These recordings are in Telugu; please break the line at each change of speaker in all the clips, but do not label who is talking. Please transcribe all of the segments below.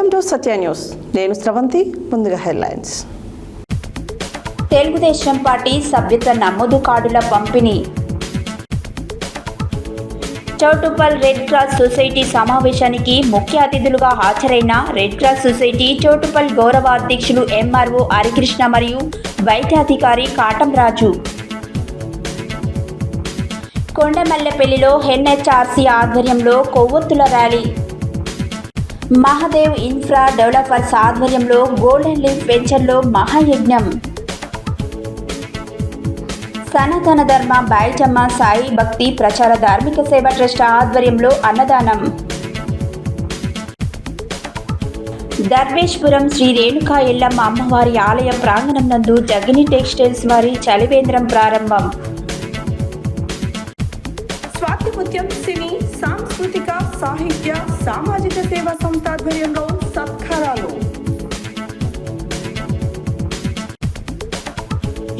Welcome to Satya news. నేను స్రవంతి. ముందుగా హెడ్లైన్స్.
తెలుగుదేశం పార్టీ సభ్యత్వ నమోదు కార్డుల పంపిణీ. చౌటుప్పల్ రెడ్ క్రాస్ సొసైటీ సమావేశానికి ముఖ్య అతిథులుగా హాజరైన రెడ్ క్రాస్ సొసైటీ చౌటుప్పల్ గౌరవ అధ్యక్షులు ఎంఆర్ఓ హరికృష్ణ మరియు వైద్యాధికారి కాటంరాజు. కొండమల్లెపల్లిలో ఎన్హెచ్ఆర్సీ ఆధ్వర్యంలో కొవ్వొత్తుల ర్యాలీ. మహాదేవ్ ఇన్ఫ్రా డెవలపర్స్ ఆధ్వర్యంలో గోల్డెన్ లీఫ్ వెంచర్లో మహాయజ్ఞం. సనాతన ధర్మ బాయిజమ్మ సాయి భక్తి ప్రచార ధార్మిక సేవ ట్రస్ట్ ఆధ్వర్యంలో అన్నదానం. దర్వేష్పురం శ్రీ రేణుకా ఎల్లమ్మ అమ్మవారి ఆలయ ప్రాంగణం నందు జగిని టెక్స్టైల్స్ వారి చలివేంద్రం ప్రారంభం.
స్వాతిముత్యం సినీ సాంస్కృతిక సాహిత్య సామాజిక సేవా సంస్థ ఆధ్వర్యంలో సత్కారాలు.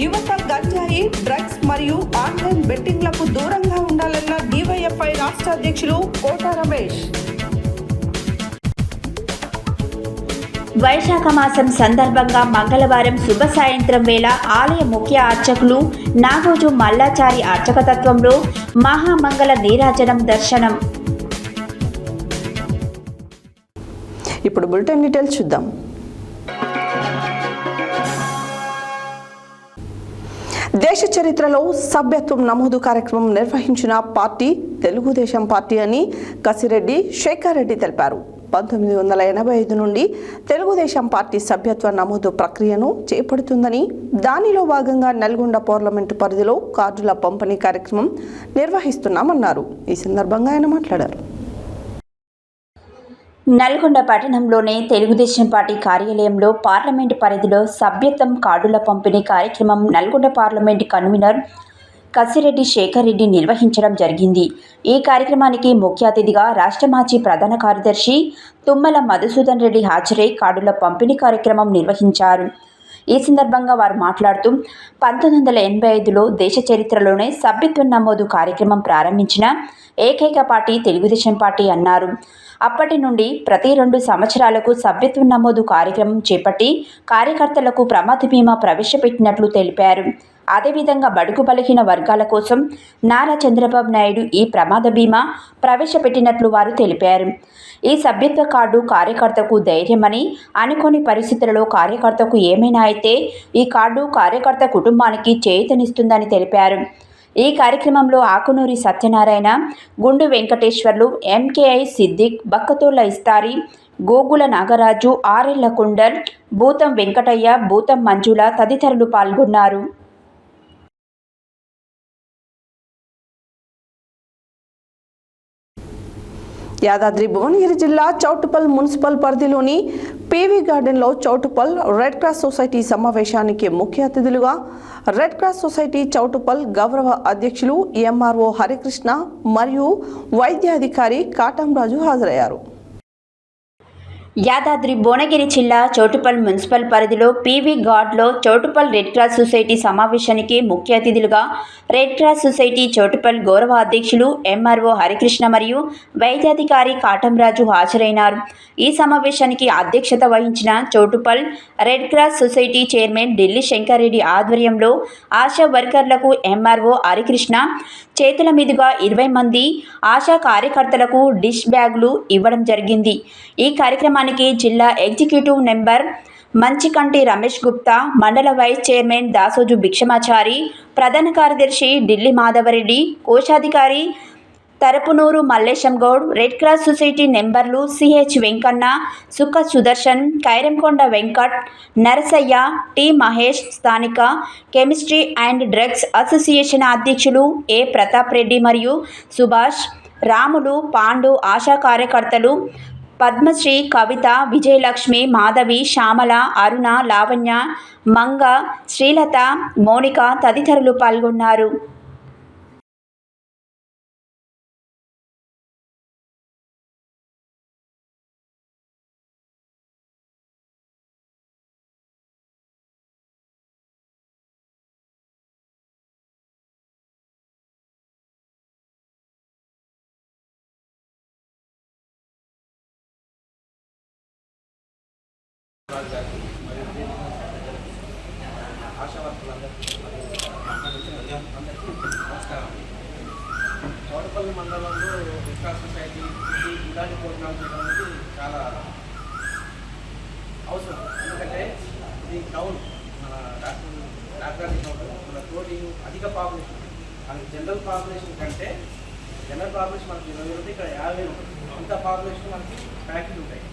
యువత గంజాయి, డ్రగ్స్ మరియు ఆన్లైన్ బెట్టింగ్లకు దూరంగా ఉండాలన్న డివైఎఫ్ఐ రాష్ట్ర అధ్యక్షులు కోట రమేష్.
వైశాఖ మాసం సందర్భంగా మంగళవారం శుభ సాయంత్రం వేళ ఆలయ ముఖ్య అర్చకులు నాగోజు మల్లాచారి అర్చకతత్వంలో మహామంగళ నీరాజనం దర్శనం.
ఇప్పుడు బులెటిన్ డీటెయిల్స్ చూద్దాం. దేశ చరిత్రలో సభ్యత్వం నమోదు కార్యక్రమం నిర్వహించిన పార్టీ తెలుగుదేశం పార్టీ అని కసిరెడ్డి శేఖర్ రెడ్డి తెలిపారు. 1985 నుండి తెలుగుదేశం పార్టీ సభ్యత్వ నమోదు ప్రక్రియను చేపడుతుందని, దానిలో భాగంగా నల్గొండ పార్లమెంటు పరిధిలో కార్డుల పంపిణీ కార్యక్రమం నిర్వహిస్తున్నామన్నారు. ఈ సందర్భంగా ఆయన మాట్లాడారు.
నల్గొండ పట్టణంలోని తెలుగుదేశం పార్టీ కార్యాలయంలో పార్లమెంటు పరిధిలో సభ్యత్వం కార్డుల పంపిణీ కార్యక్రమం నల్గొండ పార్లమెంటు కన్వీనర్ కసిరెడ్డి శేఖర్ రెడ్డి నిర్వహించడం జరిగింది. ఈ కార్యక్రమానికి ముఖ్య అతిథిగా రాష్ట్ర మాజీ ప్రధాన కార్యదర్శి తుమ్మల మధుసూదన్ రెడ్డి హాజరై కార్డుల పంపిణీ కార్యక్రమం నిర్వహించారు. ఈ సందర్భంగా వారు మాట్లాడుతూ 1985లో దేశ చరిత్రలోనే సభ్యత్వ నమోదు కార్యక్రమం ప్రారంభించిన ఏకైక పార్టీ తెలుగుదేశం పార్టీ అన్నారు. అప్పటి నుండి ప్రతి 2 సంవత్సరాలకు సభ్యత్వ నమోదు కార్యక్రమం చేపట్టి కార్యకర్తలకు ప్రమాద బీమా ప్రవేశపెట్టినట్లు తెలిపారు. అదేవిధంగా బడుగు బలహీన వర్గాల కోసం నారా చంద్రబాబు నాయుడు ఈ ప్రమాద బీమా ప్రవేశపెట్టినట్లు వారు తెలిపారు. ఈ సభ్యత్వ కార్డు కార్యకర్తకు ధైర్యమని, అనుకోని పరిస్థితులలో కార్యకర్తకు ఏమైనా అయితే ఈ కార్డు కార్యకర్త కుటుంబానికి చేయూతనిస్తుందని తెలిపారు. ఈ కార్యక్రమంలో ఆకునూరి సత్యనారాయణ, గుండు వెంకటేశ్వర్లు, ఎంకేఐ సిద్దిక్, బక్కతోళ్ల ఇస్తారి, గోగుల నాగరాజు, ఆరెళ్ల కుండల్, భూతం వెంకటయ్య, భూతం మంజుల తదితరులు పాల్గొన్నారు.
యాదాద్రి భువనగిరి జిల్లా చౌటుప్పల్ మున్సిపల్ పరిధిలోని పీవీ గార్డెన్లో చౌటుప్పల్ రెడ్ క్రాస్ సొసైటీ సమావేశానికి ముఖ్య అతిథులుగా రెడ్ క్రాస్ సొసైటీ చౌటుప్పల్ గౌరవ అధ్యక్షులు ఎంఆర్ఓ హరికృష్ణ మరియు వైద్యాధికారి కాటంరాజు హాజరయ్యారు.
యాదాద్రి భువనగిరి జిల్లా చౌటుప్పల్ మున్సిపల్ పరిధిలో పీవీ గార్డ్లో చౌటుప్పల్ రెడ్ క్రాస్ సొసైటీ సమావేశానికి ముఖ్య అతిథులుగా రెడ్ క్రాస్ సొసైటీ చౌటుప్పల్ గౌరవ అధ్యక్షులు ఎంఆర్ఓ హరికృష్ణ మరియు వైద్యాధికారి కాటంరాజు హాజరైనారు. ఈ సమావేశానికి అధ్యక్షత వహించిన Choutuppal red cross society chairman Delhi Shankar Reddy ఆధ్వర్యంలో ఆశా వర్కర్లకు ఎంఆర్ఓ హరికృష్ణ చేతుల మీదుగా 20 మంది ఆశా కార్యకర్తలకు డిష్ బ్యాగులు ఇవ్వడం జరిగింది. ఈ కార్యక్రమానికి జిల్లా ఎగ్జిక్యూటివ్ నెంబర్ మంచికంటి రమేష్ గుప్తా, మండల వైస్ చైర్మన్ దాసోజు భిక్షమాచారి, ప్రధాన కార్యదర్శి ఢిల్లీ మాధవరెడ్డి, కోశాధికారి Tarapunuru Mallesham Goud, red cross society నెంబర్లు సిహెచ్ వెంకన్న, సుక్క సుదర్శన్, కైరంకొండ వెంకట్, నరసయ్య, టి మహేష్, స్థానిక కెమిస్ట్రీ అండ్ డ్రగ్స్ అసోసియేషన్ అధ్యక్షులు ఏ ప్రతాప్ రెడ్డి మరియు సుభాష్, రాములు, పాండు ఆశా కార్యకర్తలు పద్మశ్రీ, కవిత, విజయలక్ష్మి, మాధవి, శ్యామల, అరుణ, లావణ్య, మంగ, శ్రీలత, మోనిక తదితరులు పాల్గొన్నారు.
చౌటపల్లి మండలంలో రెడ్ సొసైటీ ఇలాంటి ప్రోగ్రామ్స్ చేయడం అనేది చాలా అవసరం. ఎందుకంటే ఇది టౌన్ మన రాజధాని మన తోటి అధిక పాపులేషన్, అది జనరల్ పాపులేషన్ కంటే జనరల్ పాపులేషన్ మనకి 20 ఉంటుంది, ఇక్కడ 50 ఉంటుంది. అంత పాపులేషన్ మనకి ఫ్యాక్టరీలు ఉంటాయి.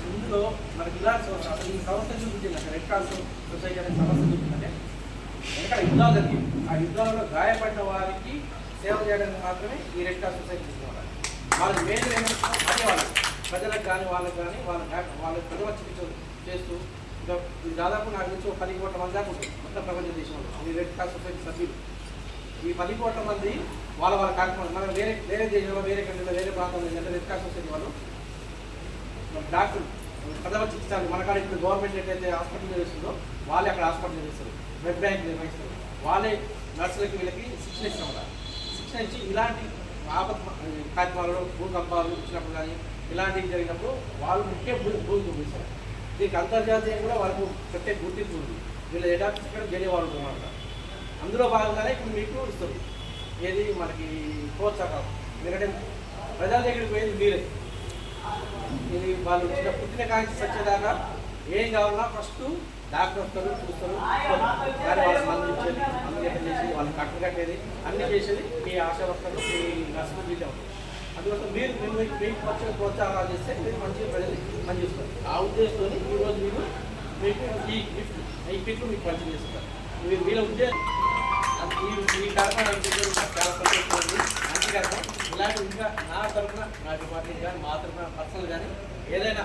ఇందులో మనకి ఇలా ఈ సంస్థ చూపించింది రెడ్ క్రాస్ సొసైటీ అనే సంస్థ చూపించిందంటే ఎక్కడ యుద్ధాలు జరిగింది, ఆ యుద్ధాలలో గాయపడిన వారికి సేవ చేయడానికి మాత్రమే ఈ రెడ్ క్రాస్ సొసైటీ తీసుకున్నారు. వాళ్ళకి మెయిన్ ఏమంటే అదే వాళ్ళు ప్రజలకు కానీ వాళ్ళకి ప్రజల చికిత్స చేస్తూ ఇంకా దాదాపు నాకు తెలిసి 10 కోట్ల మంది దాకా ఉంటుంది మొత్తం ప్రపంచ దేశంలో ఈ రెడ్ క్రాస్ సొసైటీ సభ్యులు. ఈ 10 కోట్ల మంది వాళ్ళ కార్యక్రమాలు మనం వేరే దేశంలో వేరే కంట్రీలో వేరే ప్రాంతంలో ఏంటంటే రెడ్ క్రాస్ సొసైటీ వాళ్ళు డాక్టర్ ప్రజల చికిత్సలు మన కాడ ఇప్పుడు గవర్నమెంట్ ఎట్లయితే హాస్పిటల్ నిర్వహిస్తుందో వాళ్ళే అక్కడ హాస్పిటల్ నిర్వహిస్తారు, బ్లడ్ బ్యాంక్ నిర్వహిస్తారు. వాళ్ళే నర్సులకి వీళ్ళకి శిక్షణ ఇస్తాం. శిక్షణ ఇచ్చి ఇలాంటి కార్యక్రమాలలో భూకంపాలు ఇచ్చినప్పుడు కానీ ఇలాంటివి జరిగినప్పుడు వాళ్ళు ముఖ్య భూమికి పోయిస్తారు. దీనికి అంతర్జాతీయంగా కూడా వాళ్ళకు ప్రత్యేక గుర్తింపు ఉంది. వీళ్ళ హెడ్ ఆఫీస్ ఇక్కడ జెనీవాలో ఉంటున్నమాట. అందులో భాగంగానే ఇప్పుడు మీకు ఇస్తుంది ఏది మనకి ప్రోత్సాహం. ఎందుకంటే ప్రజల దగ్గరికి పోయేది మీరే. ఇది వాళ్ళు చిన్న పుట్టిన కాంచి వచ్చేదాకా ఏం కావాలన్నా ఫస్ట్ డాక్టర్ వస్తారు, చూస్తారు, కానీ వాళ్ళకి మందు ఇచ్చేది, మందు చేసి వాళ్ళకి కట్టు కట్టేది అన్నీ చేసేది మీ ఆశా వర్కర్లు, మీ నర్సులు వీళ్ళే ఉంటుంది. అందుకోసం మీకు వచ్చిన ప్రోత్సాహాలు చేస్తే మీరు మంచిగా ప్రజలు మంచి చేస్తారు. ఆ ఉద్దేశంతో ఈరోజు మీకు ఈ కిట్లు మీకు మంచిగా చేస్తారు. వీళ్ళ ఉద్దేశం ఈ కార్యక్రమం చాలా సంతోషంగా ఉంది. మంచి కార్యక్రమం. ఇలాంటి ఇంకా నా తరఫున నా డిపార్ట్మెంట్ కానీ మా తరఫున పర్సనల్ కానీ ఏదైనా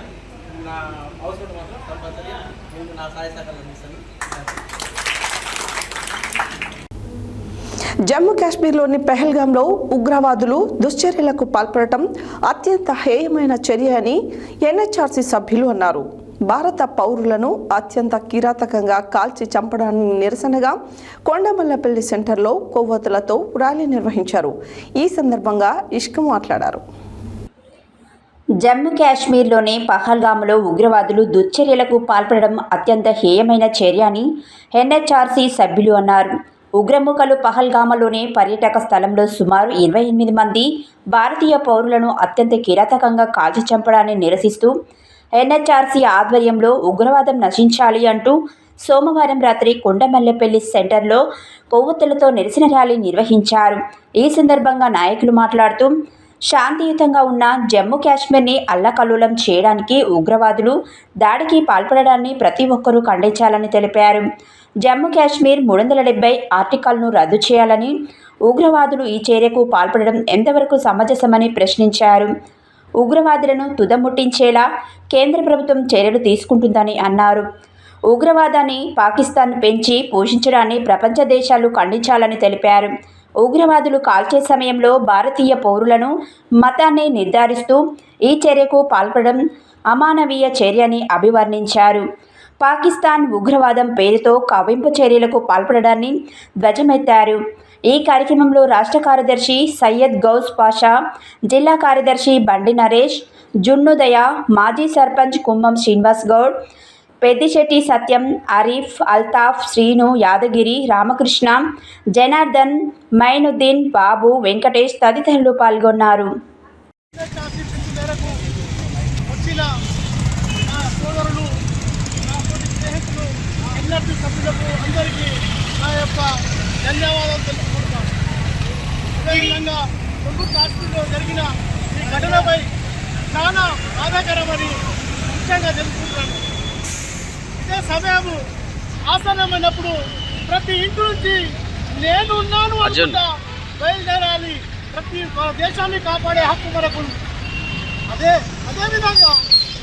నా అవసరం మాత్రం కంపల్సరీ నేను నా సహాయ సహకారాలు అందిస్తాను.
జమ్మూ కాశ్మీర్లోని పెహల్గాంలో ఉగ్రవాదులు దుశ్చర్యలకు పాల్పడటం అత్యంత హేయమైన చర్య అని ఎన్హెచ్ఆర్సీ సభ్యులు అన్నారు. భారత పౌరులను అత్యంత కిరాతకంగా కాల్చి చంపడానికి నిరసనగా కొండమల్లపల్లి సెంటర్లో కొవ్వొత్తులతో ర్యాలీ నిర్వహించారు. ఈ సందర్భంగా ఇష్క మాట్లాడారు.
జమ్మూ కాశ్మీర్లోని పహల్గామ్లో ఉగ్రవాదులు దుశ్చర్యలకు పాల్పడడం అత్యంత హేయమైన చర్య అని ఎన్హెచ్ఆర్సీ సభ్యులు అన్నారు. ఉగ్రముఖలు పహల్గామలోని పర్యాటక స్థలంలో సుమారు 28 మంది భారతీయ పౌరులను అత్యంత కిరాతకంగా కాల్చి చంపడాన్ని నిరసిస్తూ ఎన్హెచ్ఆర్సీ ఆధ్వర్యంలో ఉగ్రవాదం నశించాలి అంటూ సోమవారం రాత్రి కొండమల్లెపల్లి సెంటర్లో కొవ్వొత్తులతో నిరసన ర్యాలీ నిర్వహించారు. ఈ సందర్భంగా నాయకులు మాట్లాడుతూ శాంతియుతంగా ఉన్న జమ్మూ కాశ్మీర్ని అల్లకల్లోలం చేయడానికి ఉగ్రవాదులు దాడికి పాల్పడడాన్ని ప్రతి ఒక్కరూ ఖండించాలని తెలిపారు. జమ్మూ కాశ్మీర్ 370 ఆర్టికల్ను రద్దు చేయాలని, ఉగ్రవాదులు ఈ చర్యకు పాల్పడడం ఎంతవరకు సమంజసమని ప్రశ్నించారు. ఉగ్రవాదులను తుదముట్టించేలా కేంద్ర ప్రభుత్వం చర్యలు తీసుకుంటుందని అన్నారు. ఉగ్రవాదాన్ని పాకిస్తాన్ పెంచి పోషించడాన్ని ప్రపంచ దేశాలు ఖండించాలని తెలిపారు. ఉగ్రవాదులు కాల్చే సమయంలో భారతీయ పౌరులను మతాన్ని నిర్ధారిస్తూ ఈ చర్యకు పాల్పడడం అమానవీయ చర్యని అభివర్ణించారు. పాకిస్తాన్ ఉగ్రవాదం పేరుతో కవ్వింపు చర్యలకు పాల్పడడాన్ని ధ్వజమెత్తారు. ఈ కార్యక్రమంలో రాష్ట్ర కార్యదర్శి సయ్యద్ గౌస్ పాషా, జిల్లా కార్యదర్శి బండి నరేష్, జున్నుదయ, మాజీ సర్పంచ్ కుంభం శ్రీనివాస్ గౌడ్, పెద్దిశెట్టి సత్యం, ఆరిఫ్, అల్తాఫ్, శ్రీను, యాదగిరి, రామకృష్ణ, జనార్దన్, మైనుద్దీన్, బాబు, వెంకటేష్ తదితరులు పాల్గొన్నారు.
ధన్యవాదాలు తెలుపుకుంటున్నాను. అదేవిధంగా జమ్మూ కాశ్మీర్లో జరిగిన ఈ ఘటనపై చాలా బాధాకరమని ముఖ్యంగా తెలుసుకుంటున్నాను. ఇదే సమయం ఆసన్నమైనప్పుడు ప్రతి ఇంటి నుంచి నేను ఉన్నాను అనుకుంటా బయలుదేరాలి. ప్రతి దేశాన్ని కాపాడే హక్కు మనకు. అదేవిధంగా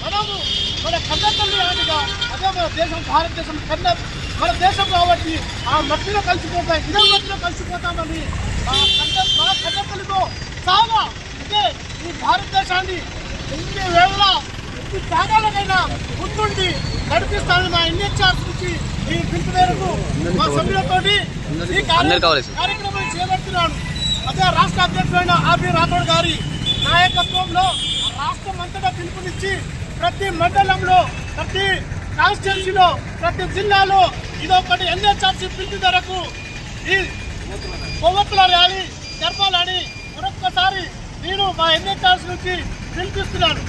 మనము మన కన్నతల్లి ఆటగా అదే మన దేశం భారతదేశం మన దేశం కాబట్టి ఆ మట్టిలో కలిసిపోతాం, ఇదే మట్టిలో కలిసిపోతామని మా కన్నతల్లితో చాలా ఇదే ఈ భారతదేశాన్ని ఎన్ని వేళ ఎన్ని త్యాగాలకైనా ముందుండి నడిపిస్తానని మా ఎన్హెచ్ఆర్సీ నుంచి ఈ పిలుపు మేరకు మా సభ్యులతోటి ఈ కార్యక్రమం చేపడుతున్నాను. అదే రాష్ట్ర అధ్యక్షుడైన ఆర్బి రాథోడ్ గారి నాయకత్వంలో రాష్ట్రం అంతటా పిలుపునిచ్చి ప్రతి మండలంలో ప్రతి కాన్స్టిట్యున్సీలో ప్రతి జిల్లాలో ఇదొకటి ఎన్హెచ్ఆర్సీ పిలుపు ధరకు ఈ కొవ్వొత్తుల ర్యాలీ జరపాలని మరొక్కసారి నేను మా ఎన్హెచ్ఆర్సీ నుంచి పిలిపిస్తున్నాను.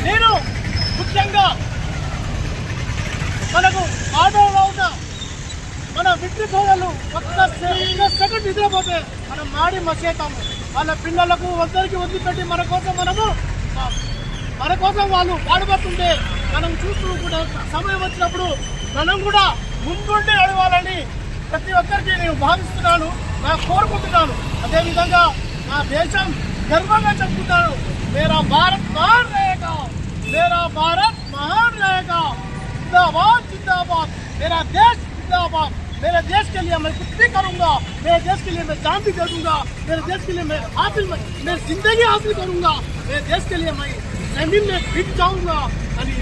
నేను ముఖ్యంగా మనకు ఆటోలో ఉన్న మన విక్రి సోదరులు ఒక్క సెకండ్ నిద్రపోతే మనం మాడి మసేతాము. వాళ్ళ పిల్లలకు అందరికీ వదిలిపెట్టి మన కోసం వాళ్ళు పాడుపడుతుంటే మనం చూస్తూ కూడా సమయం వచ్చినప్పుడు మనం కూడా ముందుండి నడవాలని ప్రతి ఒక్కరికి నేను భావిస్తున్నాను, నాకు కోరుకుంటున్నాను. అదేవిధంగా నా దేశం గర్వంగా చెప్పుకుంటాను, మేరా భారత్ మహాన్ रहेगा, मेरा भारत महान रहेगा, जिंदाबाद जिंदाबाद, मेरा देश जिंदाबाद। मेरे देश के लिए मैं कुछ भी करूंगा, मेरे देश के लिए मैं जान भी दे दूंगा, मेरे देश के लिए मैं जिंदगी हासिल करूंगा, मेरे देश के लिए मैं जमीन में बिक जाऊंगा అని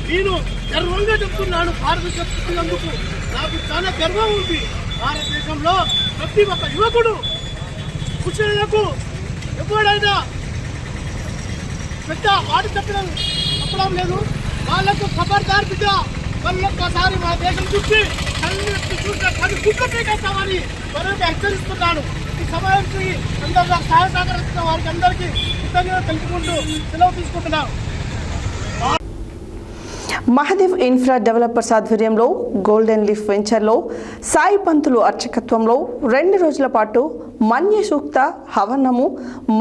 నేను గర్వంగా చెప్తున్నాను. భారతదేశం పుట్టినందుకు నాకు చాలా గర్వం ఉంది. భారతదేశంలో ప్రతి ఒక్క యువకుడు పుట్టినందుకు ఎవడైనా పెద్ద వాటి చెప్పడం లేదు. వాళ్ళకు ఖబర్దార్ బిడ్డ, వాళ్ళొక్కసారి మా దేశం చూసి చూస్తే పది గుడ్లు పీకేస్తామని మరొక హెచ్చరిస్తున్నాను. ఈ సమయానికి అందరూ సహాయ సహకరిస్తున్న వారికి అందరికీ కృతజ్ఞతలు తెలుపుకుంటూ సెలవు తీసుకుంటున్నాను.
మహదేవ్ ఇన్ఫ్రా డెవలపర్స్ ఆధ్వర్యంలో గోల్డెన్ లీఫ్ వెంచర్లో సాయి పంతులు అర్చకత్వంలో 2 రోజుల పాటు మన్య సూక్త హవనము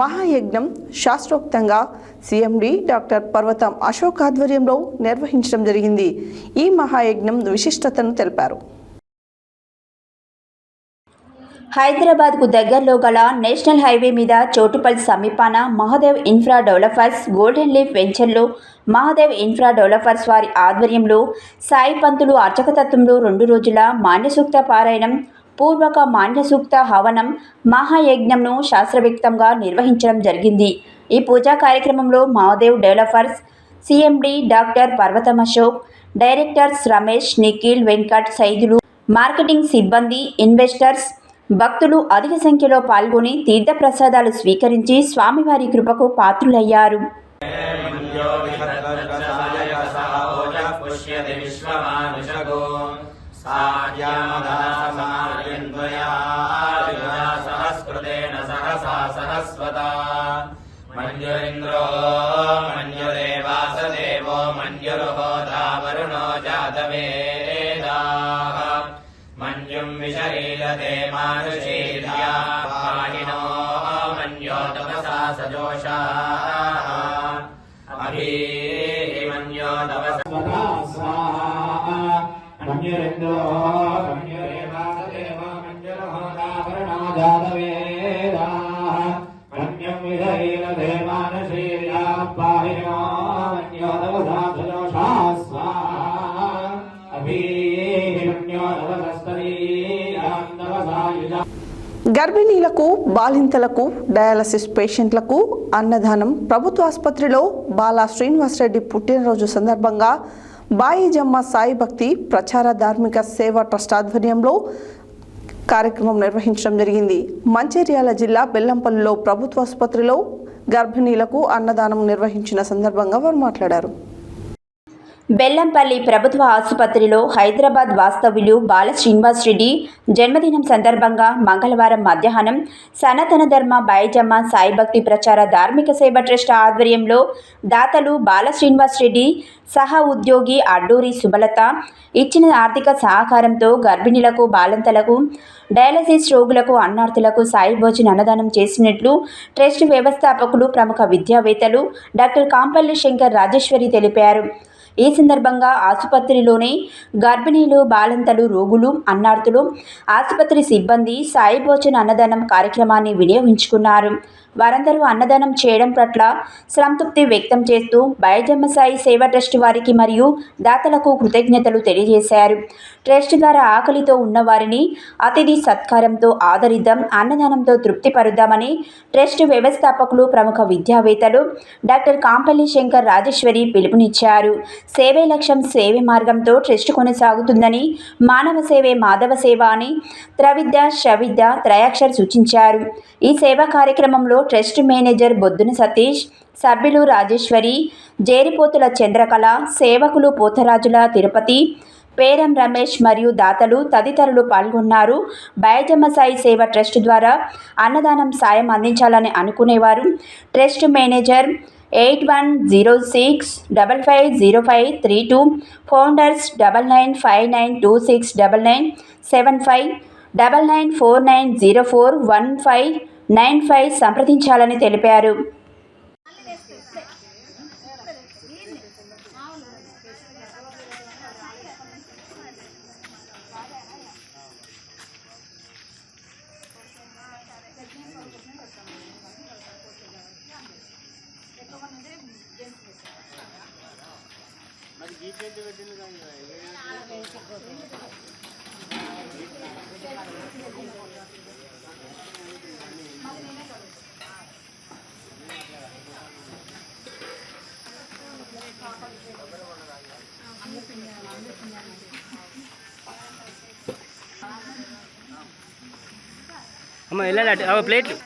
మహాయజ్ఞం శాస్త్రోక్తంగా సిఎండి డాక్టర్ పర్వతం అశోక్ ఆధ్వర్యంలో నిర్వహించడం జరిగింది. ఈ మహాయజ్ఞం విశిష్టతను తెలిపారు.
హైదరాబాద్కు దగ్గరలో గల నేషనల్ హైవే మీద చోటుపల్లి సమీపాన Mahadev infra developers golden leaf వెంచర్లో మహాదేవ్ ఇన్ఫ్రా డెవలపర్స్ వారి ఆధ్వర్యంలో సాయి పంతులు అర్చకతత్వంలో 2 రోజుల మాన్యసూక్త పారాయణం పూర్వక మాన్యసూక్త హవనం మహాయజ్ఞంను శాస్త్రవేత్తంగా నిర్వహించడం జరిగింది. ఈ పూజా కార్యక్రమంలో మహాదేవ్ డెవలపర్స్ సిఎండి డాక్టర్ పర్వతం అశోక్, డైరెక్టర్స్ రమేష్, నిఖిల్, వెంకట్, సైదులు, మార్కెటింగ్ సిబ్బంది, ఇన్వెస్టర్స్, భక్తులు అధిక సంఖ్యలో పాల్గొని తీర్థప్రసాదాలు స్వీకరించి స్వామివారి కృపకు పాత్రులయ్యారు.
मन्युं विशरीलते मानुषीर्या पाहिनो मन्यो तपसा सजोषाः अभिमन्यो तपसा स्वाहा मन्युरिन्द्रो मन्युरेवासदेव मन्युर्होदावरणो जातवेदाः मन्युं विशरीलते मानुषीर्या पाहिनो मन्यो तपसा सजोषाः स्वाहा
గర్భిణీలకు, బాలింతలకు, డయాలసిస్ పేషెంట్లకు అన్నదానం ప్రభుత్వ ఆసుపత్రిలో బాలా శ్రీనివాసరెడ్డి పుట్టినరోజు సందర్భంగా బాయిజమ్మ సాయి భక్తి ప్రచార ధార్మిక సేవా ట్రస్ట్ ఆధ్వర్యంలో కార్యక్రమం నిర్వహించడం జరిగింది. మంచిర్యాల జిల్లా బెల్లంపల్లిలో ప్రభుత్వ ఆసుపత్రిలో గర్భిణీలకు అన్నదానం నిర్వహించిన సందర్భంగా వారు మాట్లాడారు.
బెల్లంపల్లి ప్రభుత్వ ఆసుపత్రిలో హైదరాబాద్ వాస్తవ్యులు బాల శ్రీనివాస్ రెడ్డి జన్మదినం సందర్భంగా మంగళవారం మధ్యాహ్నం సనాతన ధర్మ బాయిజమ్మ సాయి భక్తి ప్రచార ధార్మిక సేవ ట్రస్ట్ ఆధ్వర్యంలో దాతలు బాల శ్రీనివాస్ రెడ్డి సహా ఉద్యోగి అడ్డూరి సుమలత ఇచ్చిన ఆర్థిక సహకారంతో గర్భిణీలకు, బాలంతలకు, డయాలసిస్ రోగులకు, అన్నార్థులకు సాయి భోజన అన్నదానం చేసినట్లు ట్రస్ట్ వ్యవస్థాపకులు, ప్రముఖ విద్యావేత్తలు డాక్టర్ కాంపల్లి శంకర్ రాజేశ్వరి తెలిపారు. ఈ సందర్భంగా ఆసుపత్రిలోనే గర్భిణీలు, బాలంతలు, రోగులు, అన్నార్థులు, ఆసుపత్రి సిబ్బంది సాయి భోజన అన్నదానం కార్యక్రమాన్ని వినియోగించుకున్నారు. వారందరూ అన్నదానం చేయడం పట్ల సంతృప్తి వ్యక్తం చేస్తూ బాయిజమ్మ సాయి సేవా ట్రస్ట్ వారికి మరియు దాతలకు కృతజ్ఞతలు తెలియజేశారు. ట్రస్ట్ ద్వారా ఆకలితో ఉన్నవారిని అతిథి సత్కారంతో ఆదరిద్దాం, అన్నదానంతో తృప్తిపరుద్దామని ట్రస్ట్ వ్యవస్థాపకులు, ప్రముఖ విద్యావేత్తలు డాక్టర్ కాంపల్లి శంకర్ రాజేశ్వరి పిలుపునిచ్చారు. సేవే లక్ష్యం సేవే మార్గంతో ట్రస్ట్ కొనసాగుతుందని, మానవ సేవే మాధవ సేవ అని త్రవిద్య శ్రవిద్య త్రయాక్షర్ సూచించారు. ఈ సేవా కార్యక్రమంలో ట్రస్ట్ మేనేజర్ బొద్దున సతీష్, సభ్యులు రాజేశ్వరి, జేరిపోతుల చంద్రకళ, సేవకులు పోతరాజుల తిరుపతి, పేరం రమేష్ మరియు దాతలు తదితరులు పాల్గొన్నారు. బయజమ్మ సాయి సేవ ట్రస్ట్ ద్వారా అన్నదానం సాయం అందించాలని అనుకునేవారు ట్రస్ట్ మేనేజర్ 8106550532, ఫౌండర్స్ 9959269975, 9949041595 సంప్రదించాలని తెలిపారు.
అమ్మ వెళ్ళాలి ప్లేట్లు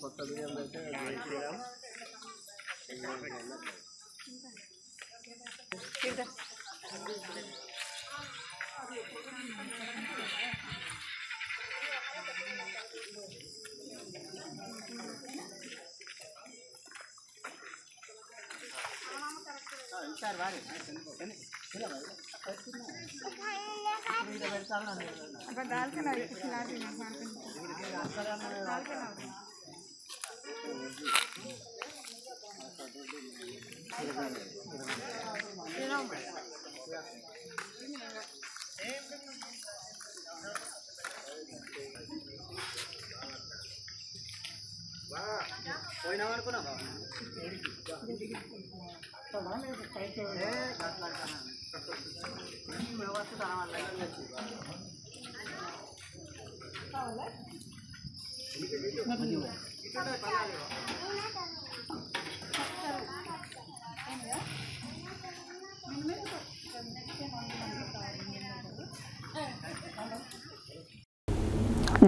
కొత్త బియ్యం అయితే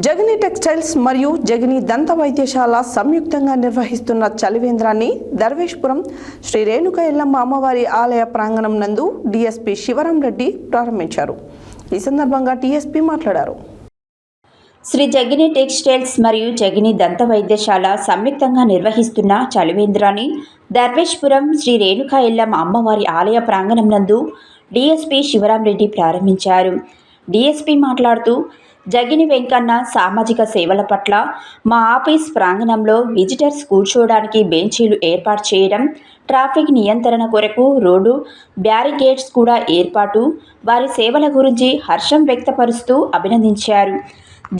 జగని టెక్స్టైల్స్ మరియు జగని దంత వైద్యశాల సంయుక్తంగా నిర్వహిస్తున్న చలివేంద్రాన్ని దర్వేష్పురం శ్రీ రేణుక ఎల్లమ్మ అమ్మవారి ఆలయ ప్రాంగణం నందు డీఎస్పీ శివరాం రెడ్డి ప్రారంభించారు. ఈ సందర్భంగా టీఎస్పీ మాట్లాడారు.
శ్రీ జగిని టెక్స్టైల్స్ మరియు జగిని దంత వైద్యశాల సంయుక్తంగా నిర్వహిస్తున్న చలివేంద్రాన్ని దర్వేష్పురం శ్రీ రేణుక ఎల్లమ్మ అమ్మవారి ఆలయ ప్రాంగణం నందు డీఎస్పీ శివరాం రెడ్డి ప్రారంభించారు. డీఎస్పీ మాట్లాడుతూ జగిని వెంకన్న సామాజిక సేవల పట్ల మా ఆఫీస్ ప్రాంగణంలో విజిటర్స్ కూర్చోవడానికి బెంచీలు ఏర్పాటు చేయడం, ట్రాఫిక్ నియంత్రణ కొరకు రోడ్డు బ్యారికేడ్స్ కూడా ఏర్పాటు, వారి సేవల గురించి హర్షం వ్యక్తపరుస్తూ అభినందించారు.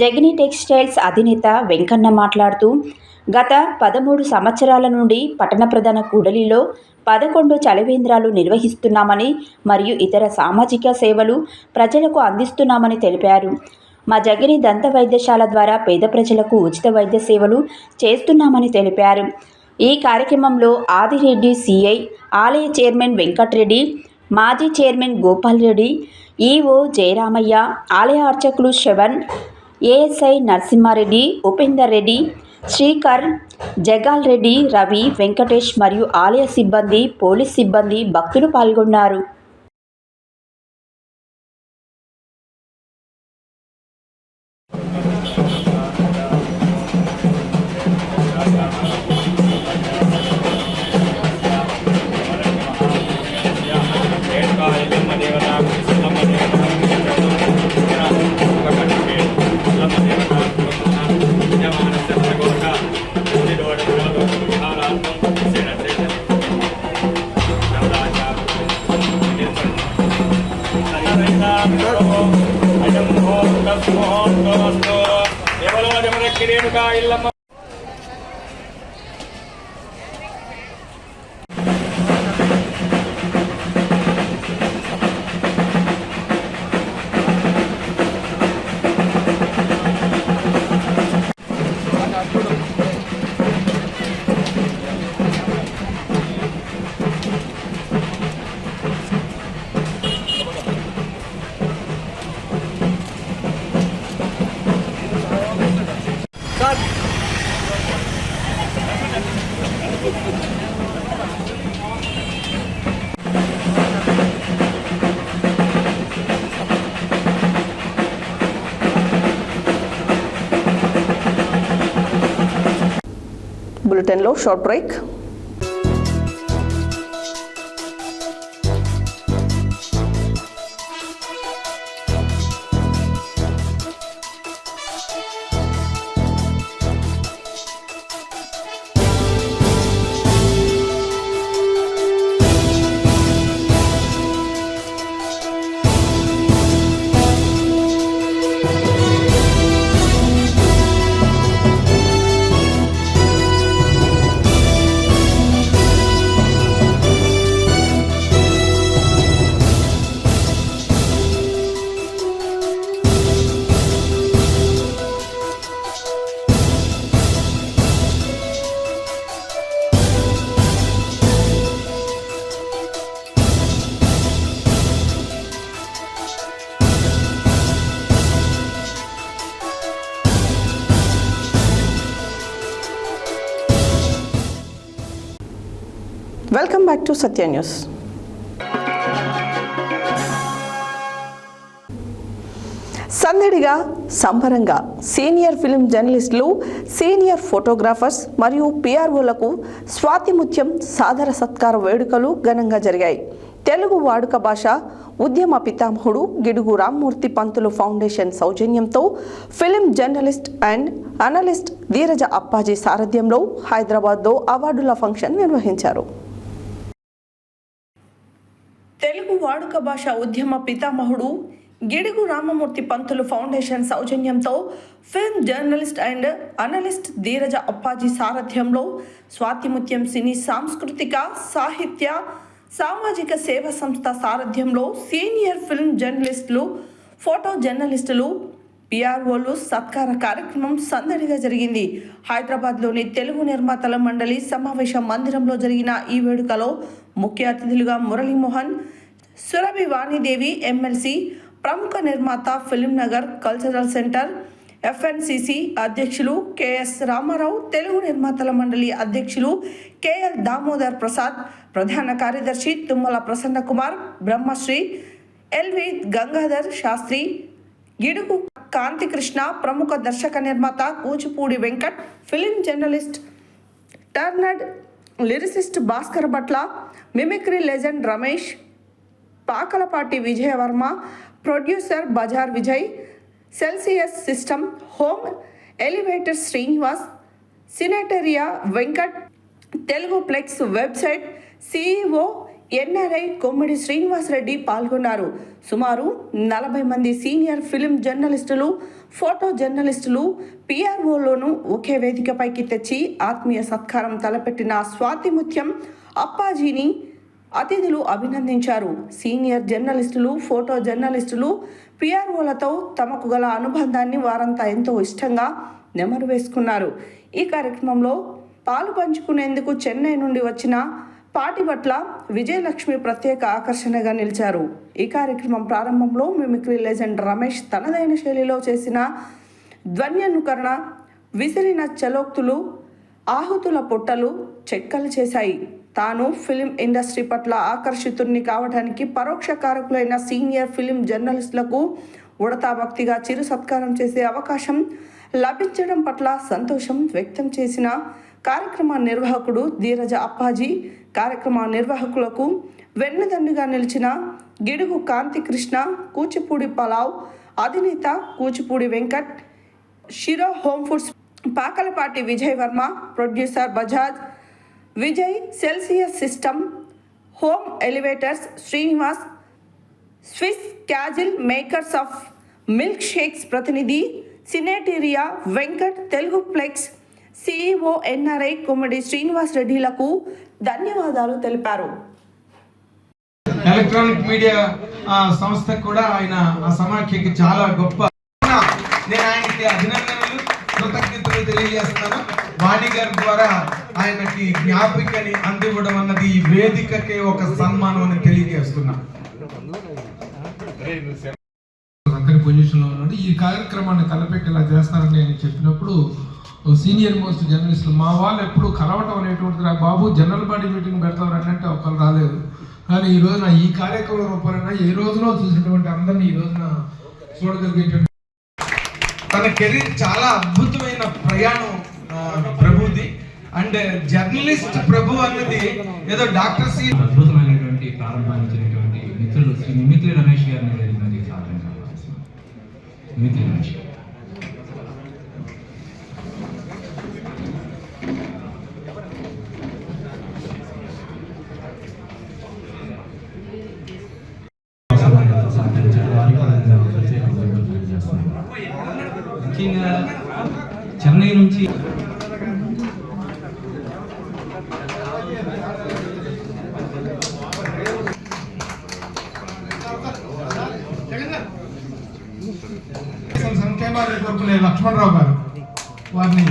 జగిని టెక్స్టైల్స్ అధినేత వెంకన్న మాట్లాడుతూ గత 13 సంవత్సరాల నుండి పట్టణ ప్రధాన కూడలిలో 11 చలివేంద్రాలు నిర్వహిస్తున్నామని మరియు ఇతర సామాజిక సేవలు ప్రజలకు అందిస్తున్నామని తెలిపారు. మా జగిని దంత వైద్యశాల ద్వారా పేద ప్రజలకు ఉచిత వైద్య సేవలు చేస్తున్నామని తెలిపారు. ఈ కార్యక్రమంలో ఆదిరెడ్డి సిఐ, ఆలయ చైర్మన్ వెంకట్రెడ్డి, మాజీ చైర్మన్ గోపాల్ రెడ్డి, ఈఓ జయరామయ్య, ఆలయ అర్చకులు శ్రవణ్, ఏఎస్ఐ నరసింహారెడ్డి, ఉపేందర్ రెడ్డి, శ్రీకర్, జగాల్ రెడ్డి, రవి, వెంకటేష్ మరియు ఆలయ సిబ్బంది, పోలీస్ సిబ్బంది, భక్తులు పాల్గొన్నారు.
బులెటిన్లో short break. Welcome back to Satya news. సందడిగా సంబరంగా సీనియర్ ఫిల్మ్ జర్నలిస్టులు, సీనియర్ ఫోటోగ్రాఫర్స్ మరియు పిఆర్ఓలకు స్వాతిముత్యం సాదర సత్కార వేడుకలు ఘనంగా జరిగాయి. తెలుగు వాడుక భాష ఉద్యమ పితామహుడు గిడుగు రామ్మూర్తి పంతులు ఫౌండేషన్ సౌజన్యంతో film journalist and analyst ధీరజ Appaji సారథ్యంలో హైదరాబాద్లో అవార్డుల ఫంక్షన్ నిర్వహించారు. తెలుగు వాడుక భాష ఉద్యమ పితామహుడు గిడుగు రామమూర్తి పంతులు ఫౌండేషన్ సౌజన్యంతో film journalist and analyst ధీరజ Appaji సారథ్యంలో స్వాతిముత్యం సినీ సాంస్కృతిక సాహిత్య సామాజిక సేవా సంస్థ సారథ్యంలో సీనియర్ ఫిల్మ్ జర్నలిస్టులు, ఫోటో జర్నలిస్టులు, పిఆర్ఓలు సత్కార కార్యక్రమం సందడిగా జరిగింది. హైదరాబాద్లోని తెలుగు నిర్మాతల మండలి సమావేశ మందిరంలో జరిగిన ఈ వేడుకలో ముఖ్య అతిథులుగా మురళీమోహన్, సురభి వాణిదేవి ఎమ్మెల్సీ, ప్రముఖ నిర్మాత film Nagar cultural centre FNCC అధ్యక్షులు కెఎస్ రామారావు, తెలుగు నిర్మాతల మండలి అధ్యక్షులు కెఎల్ దామోదర్ ప్రసాద్, ప్రధాన కార్యదర్శి తుమ్మల ప్రసన్న కుమార్, బ్రహ్మశ్రీ ఎల్వి గంగాధర్ శాస్త్రి, గిడుగు కాంతికృష్ణ, ప్రముఖ దర్శక నిర్మాత Kuchipudi Venkat, film journalist turned lyricist Bhaskar Bhatla, mimicry legend Ramesh, Pakalapati Vijayavarma, producer bazaar Vijay, Celsius system home elevator Srinivas, Cinetaria Venkat, Telugu plex website CEO NRI Kommidi Srinivasareddy పాల్గొన్నారు. సుమారు 40 మంది సీనియర్ ఫిలిం జర్నలిస్టులు, ఫోటో జర్నలిస్టులు, పిఆర్ఓలను ఒకే వేదికపైకి తెచ్చి ఆత్మీయ సత్కారం తలపెట్టిన స్వాతిముత్యం అప్పాజీని అతిథులు అభినందించారు. సీనియర్ జర్నలిస్టులు, ఫోటో జర్నలిస్టులు, పిఆర్ఓలతో తమకు గల అనుబంధాన్ని వారంతా ఎంతో ఇష్టంగా నెమరు వేసుకున్నారు. ఈ కార్యక్రమంలో పాలు పంచుకునేందుకు చెన్నై నుండి వచ్చిన పాటిబట్ల విజయలక్ష్మి ప్రత్యేక ఆకర్షణగా నిలిచారు. ఈ కార్యక్రమం ప్రారంభంలో మిమిక్రీ లెజెండ్ రమేష్ తనదైన శైలిలో చేసిన ధ్వన్యనుకరణ, విసిరిన చలోక్తులు, ఆహుతుల పొట్టలు చెక్కలు చేశాయి. తాను ఫిలిం ఇండస్ట్రీ పట్ల ఆకర్షితుడిని కావడానికి పరోక్ష కారకులైన సీనియర్ ఫిలిం జర్నలిస్టులకు ఉడతా భక్తిగా చిరు సత్కారం చేసే అవకాశం లభించడం పట్ల సంతోషం వ్యక్తం చేసిన కార్యక్రమ నిర్వాహకుడు ధీరజ అప్పాజీ, కార్యక్రమ నిర్వాహకులకు వెన్నుదన్నుగా నిలిచిన గిడుగు కాంతికృష్ణ, కూచిపూడి పలావ్ అధినేత Kuchipudi Venkat, Shiro home foods Pakalapati Vijay Varma, producer Bajaj Vijay, Celsius system home elevators Srinivas, Swiss castle makers of milk shakes ప్రతినిధి Cinetaria Venkat, Telugu flex CEO NRI Kommadi Srinivas రెడ్డిలకు ధన్యవాదాలు తెలిపారు.
ఎలక్ట్రానిక్ మీడియా సంస్థకు కూడా ఆయన ఆ సమాఖ్యకి చాలా గొప్ప. నేను ఆయనకి అభినందనలు, కృతజ్ఞతలు తెలియజేస్తున్నాను. వాణి గారి ద్వారా ఆయనకి జ్ఞాపికని అందివ్వడం అన్నది ఈ వేదికకే ఒక సన్మానం అని తెలియజేస్తున్నాను.
పొజిషన్లో ఉన్నాడు. ఈ కార్యక్రమాన్ని తలపెట్టేలా చేస్తారని నేను చెప్పినప్పుడు సీనియర్ మోస్ట్ జర్నలిస్టులు మా వాళ్ళు ఎప్పుడు కలవటం అనేటువంటిది, బాబు జనరల్ బాడీ మీటింగ్ పెడతారు అంటే ఒకరు రాలేదు. కానీ ఈ రోజున ఈ కార్యక్రమం రూపంలో ఏ రోజులో చూసినటువంటి అందరినీ ఈ రోజున చూడగలిగేటువంటి
తన కెరీర్ చాలా అద్భుతమైన ప్రయాణం ప్రభుది. అండ్ జర్నలిస్ట్ ప్రభు అన్నది ఏదో డాక్టర్ సి
అద్భుతమైనటువంటి ప్రారంభించినటువంటి మిత్రులు శ్రీ మిమిత్రి రమేష్ గారిని మిమిత్రి రమేష్ గారు ముఖ్యంగా చెన్నై నుంచి
లక్ష్మణరావు గారు వారిని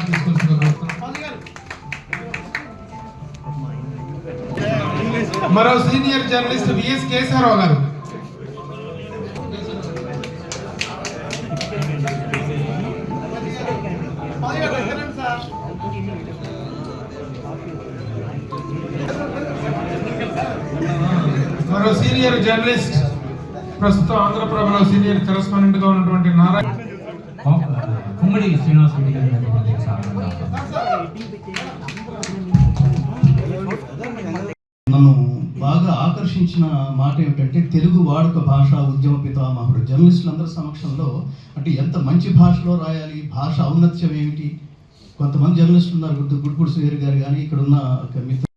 తీసుకొచ్చిన మరో సీనియర్ జర్నలిస్ట్ విఎస్ కేశవరావు గారు, మరో సీనియర్ జర్నలిస్ట్ ప్రస్తుతం ఆంధ్రప్రభలో సీనియర్ కరెస్పాండెంట్ గా ఉన్నటువంటి
కొమ్మడి శ్రీనివాస్ రెడ్డి గారి
నన్ను బాగా ఆకర్షించిన మాట ఏమిటంటే తెలుగు వాడుక భాష ఉద్యమ పితామహుడు జర్నలిస్టులందరి సమక్షంలో అంటే ఎంత మంచి భాషలో రాయాలి, భాష ఔన్నత్యం ఏమిటి. కొంతమంది జర్నలిస్టులు ఉన్నారు, గుడ్పూడి శ్రీహరి గారు కానీ ఇక్కడ ఉన్న మిత్రులు